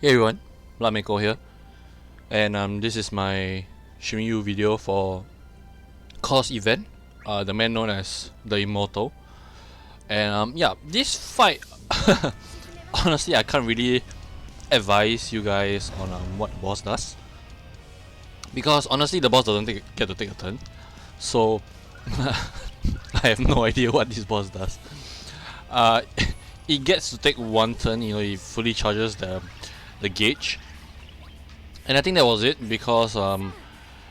Hey everyone, bloodmako here, and this is my Shinryu video for Cause event, the man known as the Immortal. And yeah, this fight, honestly, I can't really advise you guys on what the boss does, because honestly, the boss doesn't get to take a turn, so I have no idea what this boss does. Uh, it gets to take one turn, you know, it fully charges the gauge. And I think that was it because and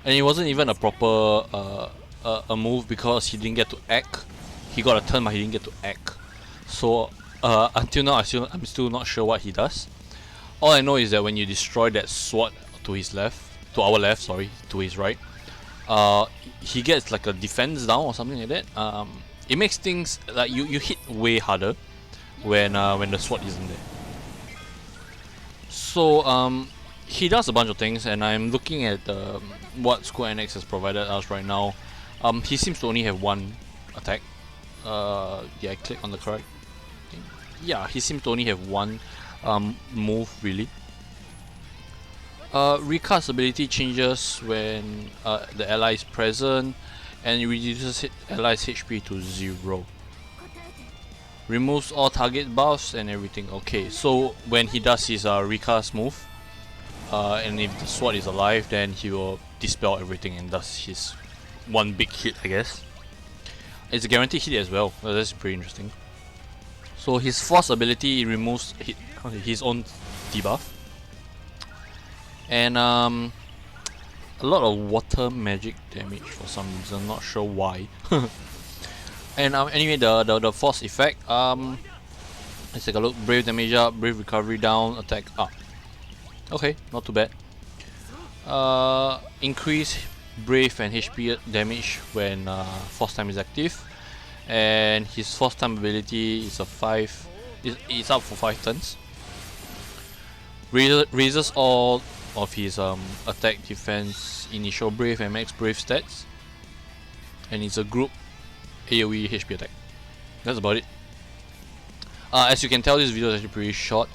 it wasn't even a proper a move because he didn't get to act. He got a turn but he didn't get to act. So until now I'm still not sure what he does. All I know is that when you destroy that sword to his left, to our left, sorry, to his right, he gets like a defense down or something like that. It makes things like you hit way harder when the sword isn't there. So he does a bunch of things, and I'm looking at what Square Enix has provided us right now. He seems to only have one attack. Yeah, I click on the correct thing. Yeah, he seems to only have one move really. Recast ability changes when the ally is present, and it reduces allies HP to 0. Removes all target buffs and everything. Okay, so when he does his recast move, and if the sword is alive, then he will dispel everything and does his one big hit, I guess. It's a guaranteed hit as well. That's pretty interesting. So his force ability removes his own debuff, and a lot of water magic damage for some reason. Not sure why. And anyway, the force effect. Let's take a look. Brv damage up, Brv recovery down, attack up. Okay, not too bad. Increase Brv and HP damage when force time is active, and his force time ability is a 5. It's up for 5 turns. Raises all of his attack, defense, initial Brv and max Brv stats, and it's a group AOE HP attack. That's about it. As you can tell, this video is actually pretty short.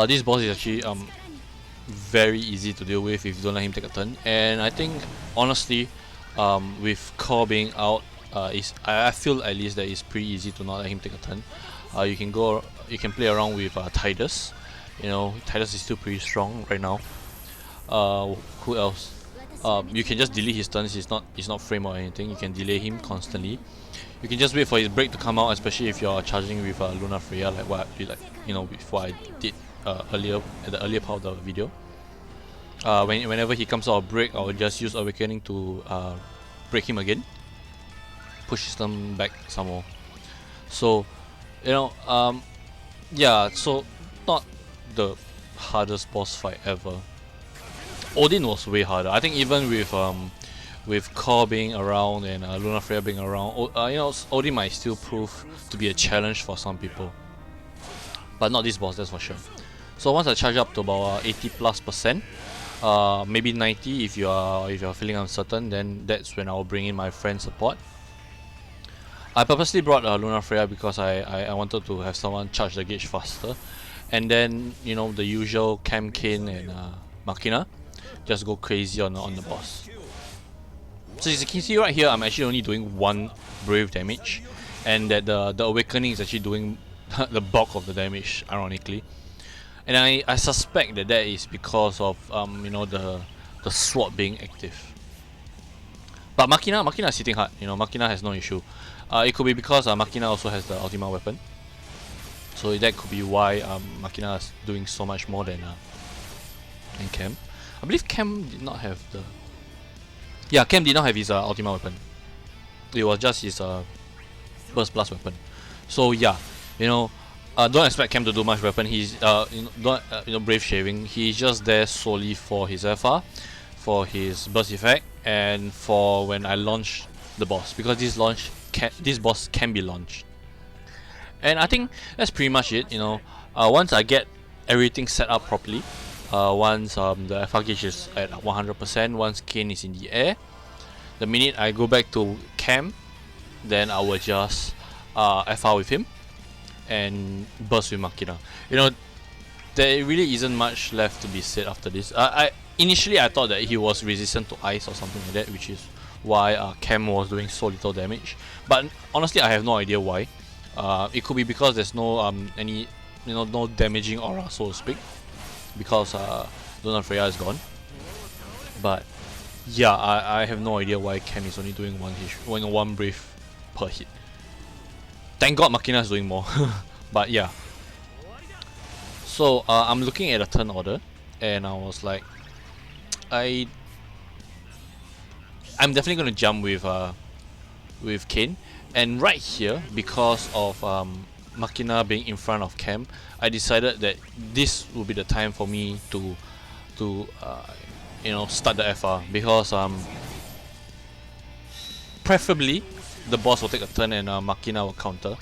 This boss is actually very easy to deal with if you don't let him take a turn. And I think honestly, with core being out, I feel at least that it's pretty easy to not let him take a turn. You can play around with Tidus. You know, Tidus is still pretty strong right now. Who else? You can just delete his turns. He's not frame or anything. You can delay him constantly. You can just wait for his break to come out, especially if you're charging with Luna Freya, like what with what I did earlier at the earlier part of the video. Whenever he comes out of break, I'll just use Awakening to break him again, push system back some more. So yeah, so not the hardest boss fight ever. Odin was way harder. I think even with Core being around and Luna Freya being around, Odin might still prove to be a challenge for some people, but not this boss, that's for sure. So once I charge up to about 80+%, maybe 90 if you're feeling uncertain, then that's when I'll bring in my friend support. I purposely brought Luna Freya because I wanted to have someone charge the gauge faster, and then the usual Cam, Kane and Machina just go crazy on the boss. So as you can see right here, I'm actually only doing 1 Brv damage, and that the Awakening is actually doing the bulk of the damage, ironically. And I suspect that is because of the sword being active. But Machina is hitting hard. Machina has no issue. It could be because Machina also has the ultimate weapon, so that could be why Machina is doing so much more than Cam. I believe Cam did not have the. Yeah, Cam did not have his ultimate weapon. It was just his burst blast weapon. So yeah, don't expect Cam to do much weapon. He's Brv shaving. He's just there solely for his FR, for his burst effect, and for when I launch the boss, because this boss can be launched. And I think that's pretty much it. Once I get everything set up properly, once the FR gauge is at 100%, once Kane is in the air, the minute I go back to Cam, then I will just FR with him and burst with Machina. there really isn't much left to be said after this. Initially I thought that he was resistant to ice or something like that, which is why Cam was doing so little damage. But honestly, I have no idea why. It could be because there's no any no damaging aura, so to speak, because Luna Freya is gone. But yeah, I have no idea why Cam is only doing one Brv per hit. Thank God Machina is doing more. But yeah. So I'm looking at a turn order, and I was like, I'm definitely gonna jump with Kane, and right here, because of Machina being in front of Cam, I decided that this will be the time for me to start the FR, because preferably the boss will take a turn and Machina will counter,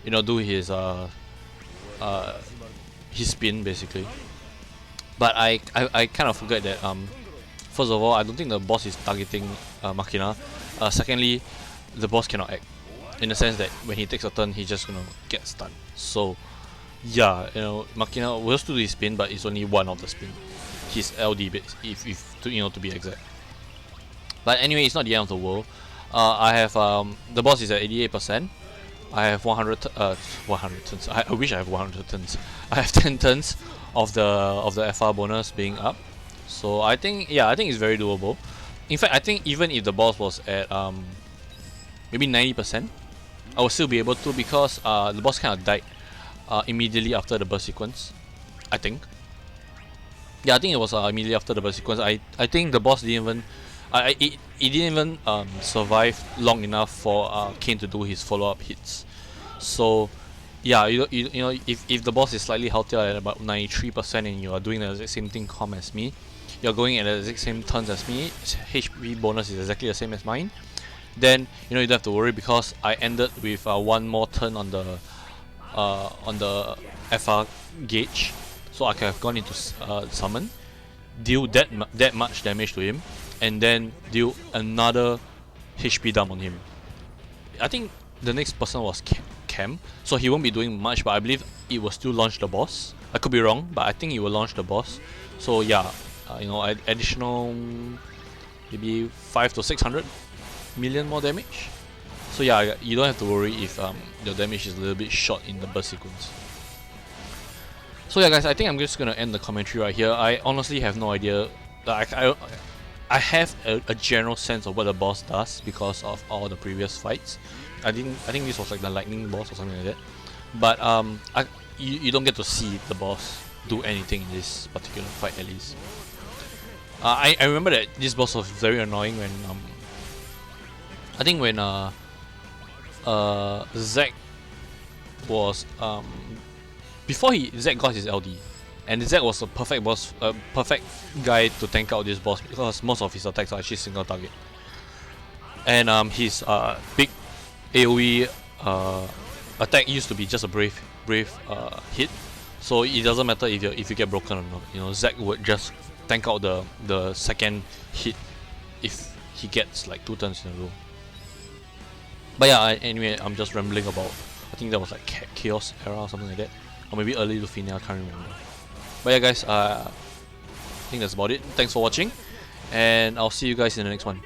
do his spin basically. But I kind of forget that first of all, I don't think the boss is targeting Machina. Secondly, the boss cannot act, in the sense that when he takes a turn, he's just gonna get stunned. So yeah, Machina will still do his spin, but it's only one of the spin. His LD bits, if to be exact. But anyway, it's not the end of the world. I have the boss is at 88%. I have 100 turns. I wish I have 100 turns. I have 10 turns of the FR bonus being up. So I think it's very doable. In fact, I think even if the boss was at maybe 90%, I would still be able to, because the boss kind of died immediately after the burst sequence. I think. Yeah, I think it was immediately after the burst sequence. I think the boss didn't even it didn't even survive long enough for Kane to do his follow-up hits. So yeah, if the boss is slightly healthier at about 93% and you are doing the exact same thing as me, you're going at the exact same turns as me, HP bonus is exactly the same as mine, then you don't have to worry, because I ended with one more turn on the FR gauge, so I could have gone into summon, deal that much damage to him, and then deal another HP dump on him. I think the next person was Cam, so he won't be doing much, but I believe it will still launch the boss. I could be wrong, but I think it will launch the boss. So yeah, additional maybe 5 to 600 million more damage. So yeah, you don't have to worry if your damage is a little bit short in the burst sequence. So yeah guys, I think I'm just gonna end the commentary right here. I honestly have no idea. I have a general sense of what the boss does because of all the previous fights. I think this was like the lightning boss or something like that. But you don't get to see the boss do anything in this particular fight, at least. I remember that this boss was very annoying when I think when Zack was before Zack got his LD, and Zack was a perfect boss, perfect guy to tank out this boss, because most of his attacks are actually single target, and his big AOE attack used to be just a Brv hit, so it doesn't matter if you get broken or not. Zack would just tank out the second hit if he gets like 2 turns in a row. But yeah, anyway, I'm just rambling about. I think that was like Chaos era or something like that, or maybe early Lufenia, I can't remember. But yeah guys, I think that's about it. Thanks for watching, and I'll see you guys in the next one.